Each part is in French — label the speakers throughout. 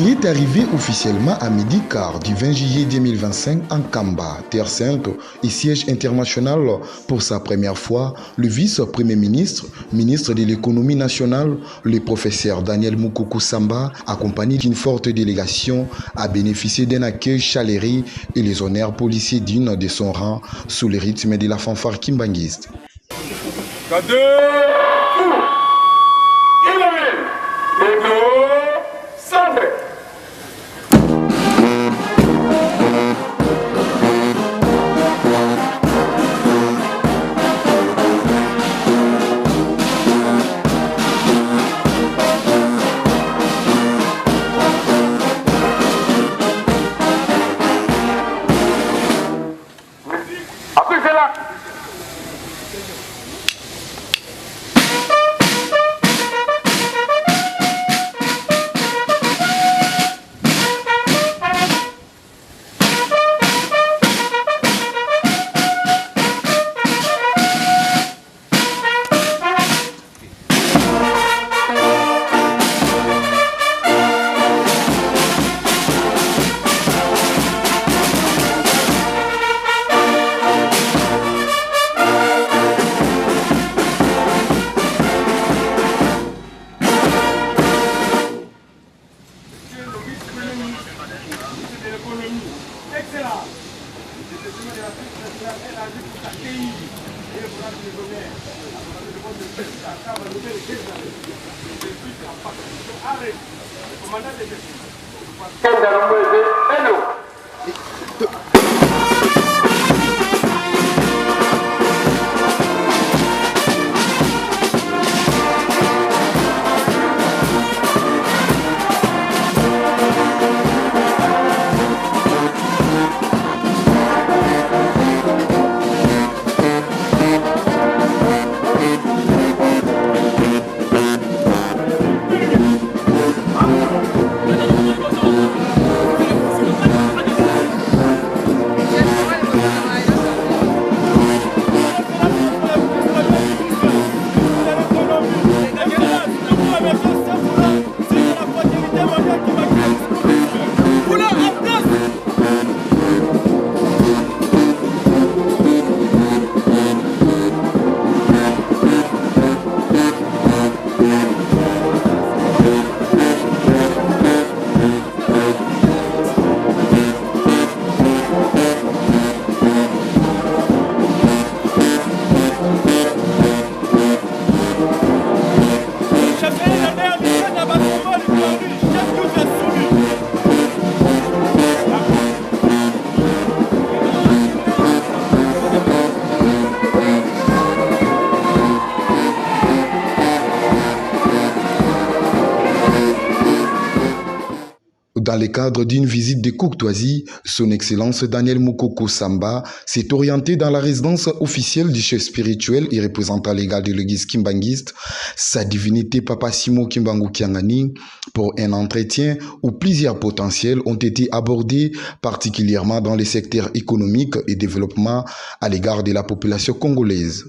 Speaker 1: Il est arrivé officiellement à midi quart du 20 juillet 2025 en Kamba, Terre Sainte et siège international pour sa première fois. Le vice-premier ministre, ministre de l'économie nationale, le professeur Daniel Mukoko Samba, accompagné d'une forte délégation, a bénéficié d'un accueil chaleureux et les honneurs policiers dignes de son rang sous le rythme de la fanfare kimbanguiste. Dans le cadre d'une visite de courtoisie, son Excellence Daniel Mukoko Samba s'est orienté dans la résidence officielle du chef spirituel et représentant légal de l'église kimbanguiste, sa divinité Papa Simo Kimbangu Kiangani, pour un entretien où plusieurs potentiels ont été abordés, particulièrement dans les secteurs économiques et développement à l'égard de la population congolaise.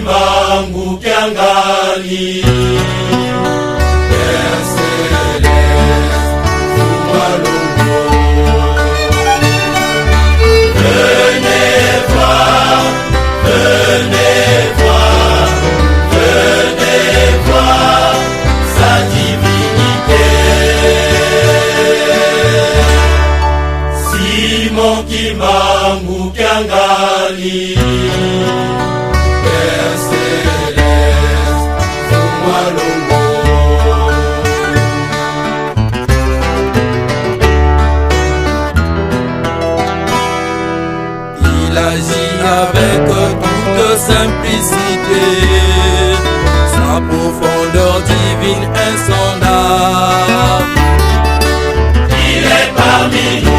Speaker 2: Kimbangu Kiangali, venez voir sa divinité. Simon Kimbangu Kiangali. simplicité, sa profondeur divine insondable. Il est parmi nous.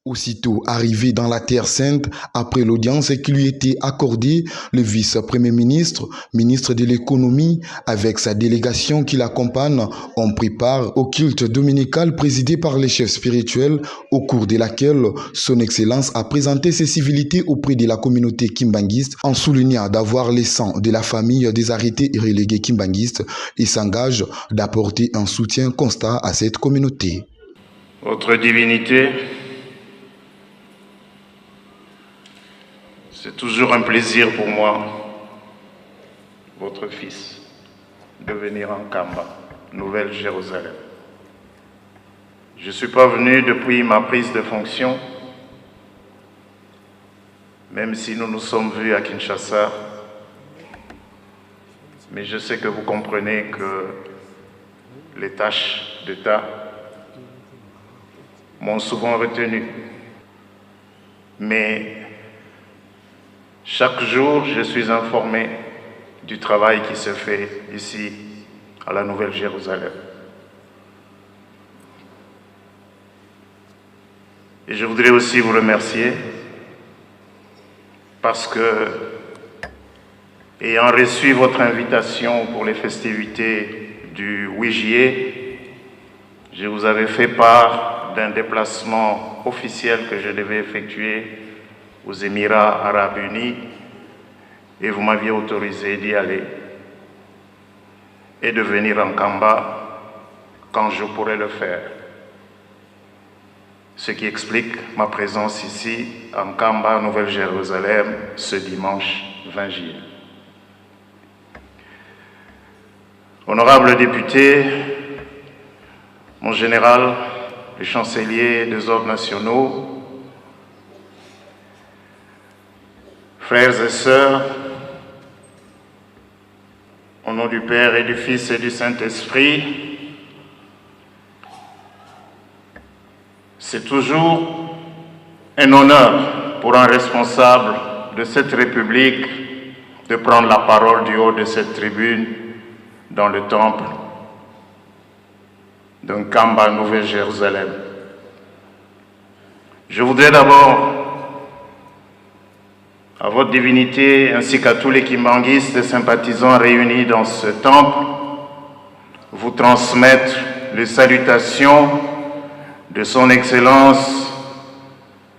Speaker 1: Aussitôt arrivé dans la Terre Sainte, après l'audience qui lui était accordée, le vice-premier ministre, ministre de l'économie, avec sa délégation qui l'accompagne, ont pris part au culte dominical présidé par les chefs spirituels, au cours de laquelle son Excellence a présenté ses civilités auprès de la communauté kimbanguiste, en soulignant d'avoir les sangs de la famille des arrêtés et relégués kimbanguistes et s'engage d'apporter un soutien constant à cette communauté.
Speaker 3: Votre divinité, c'est toujours un plaisir pour moi, votre fils, de venir en Kamba, Nouvelle-Jérusalem. Je ne suis pas venu depuis ma prise de fonction, même si nous nous sommes vus à Kinshasa, mais je sais que vous comprenez que les tâches d'État m'ont souvent retenu. Mais chaque jour, je suis informé du travail qui se fait ici, à la Nouvelle-Jérusalem. Et je voudrais aussi vous remercier parce que, ayant reçu votre invitation pour les festivités du 8 juillet, je vous avais fait part d'un déplacement officiel que je devais effectuer aux Émirats Arabes Unis et vous m'aviez autorisé d'y aller et de venir en Kamba quand je pourrais le faire. Ce qui explique ma présence ici en Kamba, Nouvelle-Jérusalem, ce dimanche 20 juillet. Honorable député, mon général, le chancelier des ordres nationaux, frères et sœurs, au nom du Père et du Fils et du Saint-Esprit, c'est toujours un honneur pour un responsable de cette République de prendre la parole du haut de cette tribune dans le temple d'un Kamba Nouvelle-Jérusalem. Je voudrais d'abord, à votre divinité ainsi qu'à tous les kimbanguistes et sympathisants réunis dans ce temple, vous transmettre les salutations de son Excellence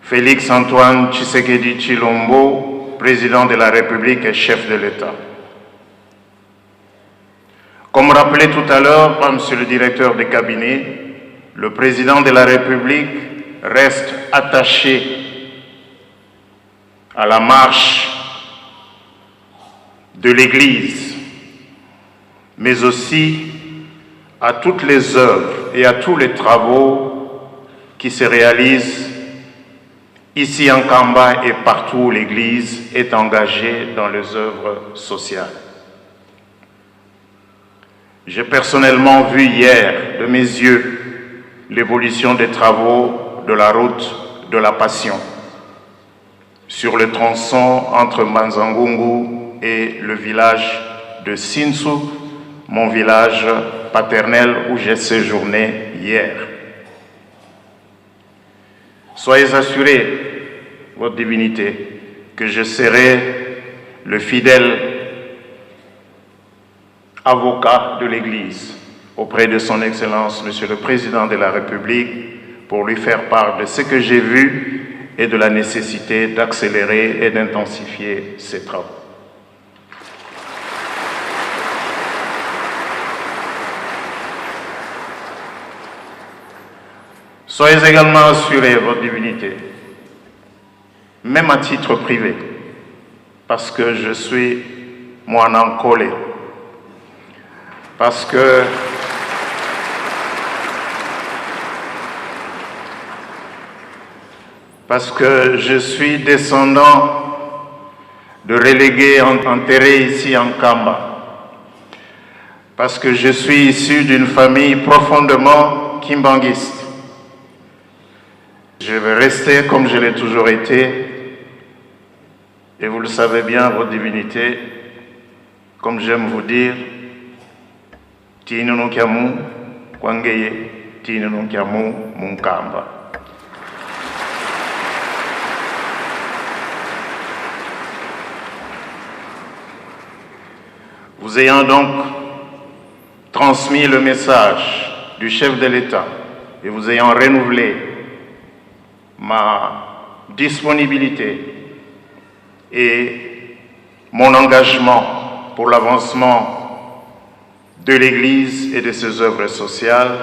Speaker 3: Félix Antoine Tshisekedi Tshilombo, président de la République et chef de l'État. Comme rappelé tout à l'heure par Monsieur le directeur de cabinet, le président de la République reste attaché à la marche de l'Église, mais aussi à toutes les œuvres et à tous les travaux qui se réalisent ici en Kamba et partout où l'Église est engagée dans les œuvres sociales. J'ai personnellement vu hier de mes yeux l'évolution des travaux de la route de la Passion sur le tronçon entre Manzangungu et le village de Sinsu, mon village paternel où j'ai séjourné hier. Soyez assurés, votre divinité, que je serai le fidèle avocat de l'Église auprès de son Excellence, Monsieur le Président de la République, pour lui faire part de ce que j'ai vu et de la nécessité d'accélérer et d'intensifier ces travaux. Soyez également assurés, votre divinité, même à titre privé, parce que je suis Moanan Kole, parce que je suis descendant de relégués enterrés ici en Kamba, parce que je suis issu d'une famille profondément kimbanguiste. Je vais rester, comme je l'ai toujours été, Et vous le savez bien, votre divinité, comme j'aime vous dire, Tinunu Kiamu, Kwangeye, Tinunu Kiamu, Munkamba. Vous ayant donc transmis le message du chef de l'État et vous ayant renouvelé ma disponibilité et mon engagement pour l'avancement de l'Église et de ses œuvres sociales,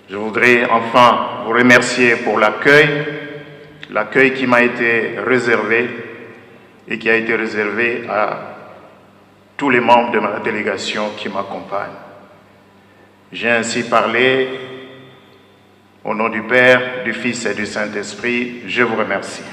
Speaker 3: je voudrais enfin vous remercier pour l'accueil qui m'a été réservé et qui a été réservé à tous les membres de ma délégation qui m'accompagnent. J'ai ainsi parlé au nom du Père, du Fils et du Saint-Esprit. Je vous remercie.